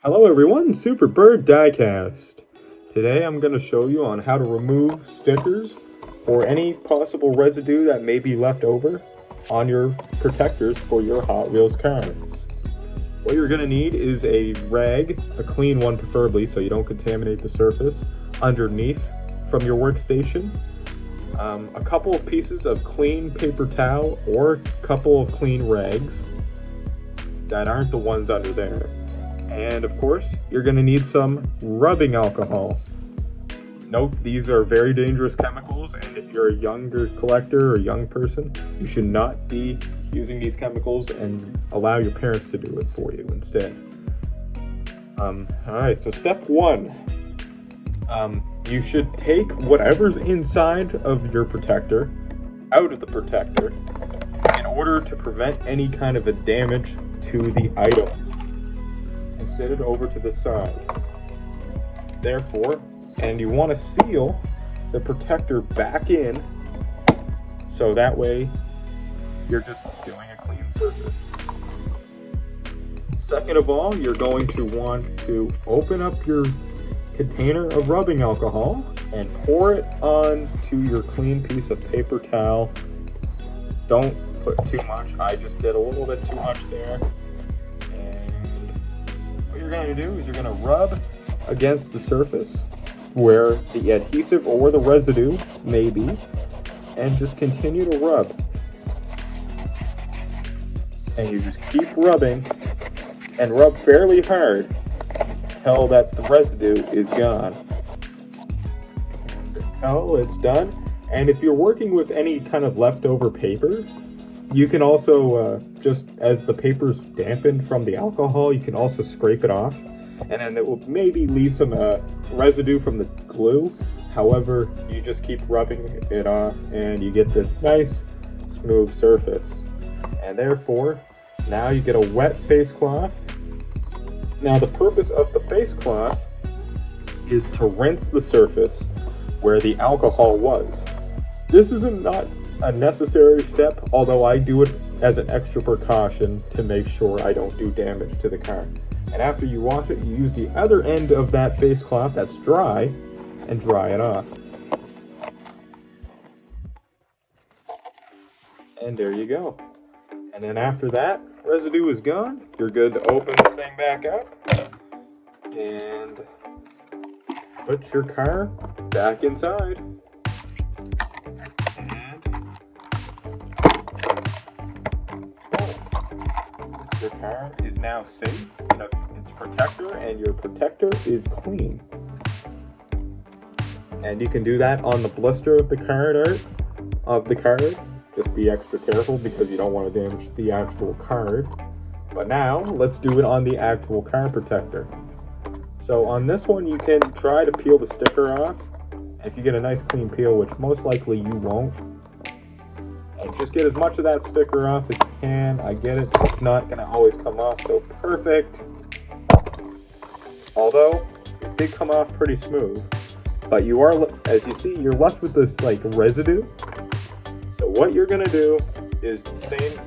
Hello everyone, Superbirddiecast. Today I'm going to show you on how to remove stickers or any possible residue that may be left over on your protectors for your Hot Wheels cars. What you're going to need is a rag, a clean one preferably so you don't contaminate the surface underneath from your workstation, a couple of pieces of clean paper towel or a couple of clean rags that aren't the ones under there. And of course, you're going to need some rubbing alcohol. Note, these are very dangerous chemicals, and if you're a younger collector or a young person, you should not be using these chemicals and allow your parents to do it for you instead. Alright, so step one. You should take whatever's inside of your protector out of the protector in order to prevent any kind of a damage to the item. And set it over to the side. Therefore, and you want to seal the protector back in so that way you're just doing a clean surface. Second of all, you're going to want to open up your container of rubbing alcohol and pour it onto your clean piece of paper towel. Don't put too much. I just did a little bit too much there. What you're going to do is you're going to rub against the surface where the adhesive or the residue may be, and just continue to rub. And you just keep rubbing and rub fairly hard until that the residue is gone. Until it's done. And if you're working with any kind of leftover paper, you can also, just as the paper's dampened from the alcohol, you can also scrape it off. And then it will maybe leave some residue from the glue. However, you just keep rubbing it off and you get this nice, smooth surface. And therefore, now you get a wet face cloth. Now the purpose of the face cloth is to rinse the surface where the alcohol was. This is not a necessary step, although I do it as an extra precaution to make sure I don't do damage to the car. And after you wash it, you use the other end of that face cloth that's dry and dry it off. And there you go. And then after that residue is gone, you're good to open the thing back up and put your car back inside. Your car is now safe in its protector, and your protector is clean. And you can do that on the blister of the card Just be extra careful because you don't want to damage the actual card. But now, let's do it on the actual car protector. So on this one, you can try to peel the sticker off. If you get a nice clean peel, which most likely you won't, and just get as much of that sticker off as you can. I get it, it's not going to always come off so perfect. Although, it did come off pretty smooth. But you are, as you see, you're left with this like residue. So what you're going to do is the same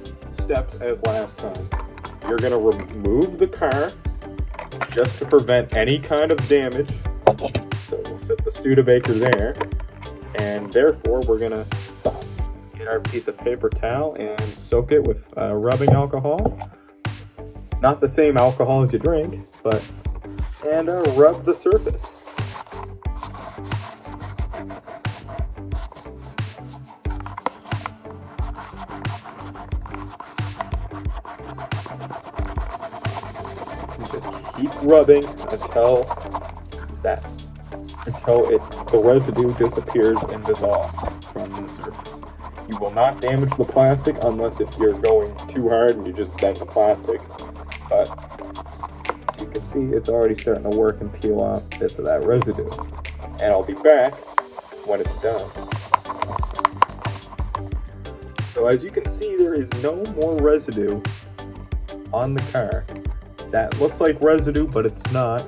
steps as last time. You're going to remove the car just to prevent any kind of damage. So we'll set the Studebaker there. And therefore, we're going to get our piece of paper towel and soak it with rubbing alcohol. Not the same alcohol as you drink, but and rub the surface. You just keep rubbing until the residue disappears and dissolves from the surface. You will not damage the plastic unless if you're going too hard and you just bend the plastic. But as you can see, it's already starting to work and peel off bits of that residue. And I'll be back when it's done. So as you can see, there is no more residue on the car. That looks like residue, but it's not.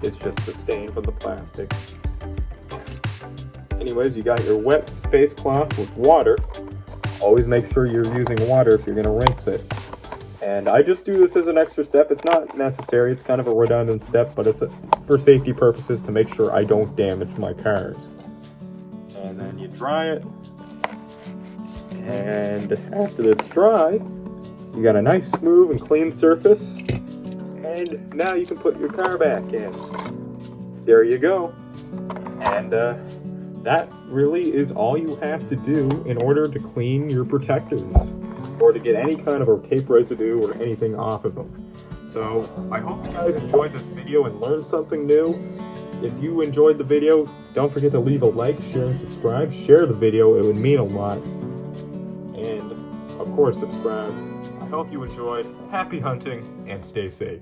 It's just the stain from the plastic. Anyways, you got your wet face cloth with water. Always make sure you're using water if you're going to rinse it. And I just do this as an extra step. It's not necessary. It's kind of a redundant step, but it's for safety purposes to make sure I don't damage my cars. And then you dry it. And after it's dry, you got a nice smooth and clean surface. And now you can put your car back in. There you go. And that really is all you have to do in order to clean your protectors, or to get any kind of a tape residue or anything off of them. So I hope you guys enjoyed this video and learned something new. If you enjoyed the video, don't forget to leave a like, share, and subscribe. Share the video, it would mean a lot. And of course, subscribe. I hope you enjoyed. Happy hunting and stay safe.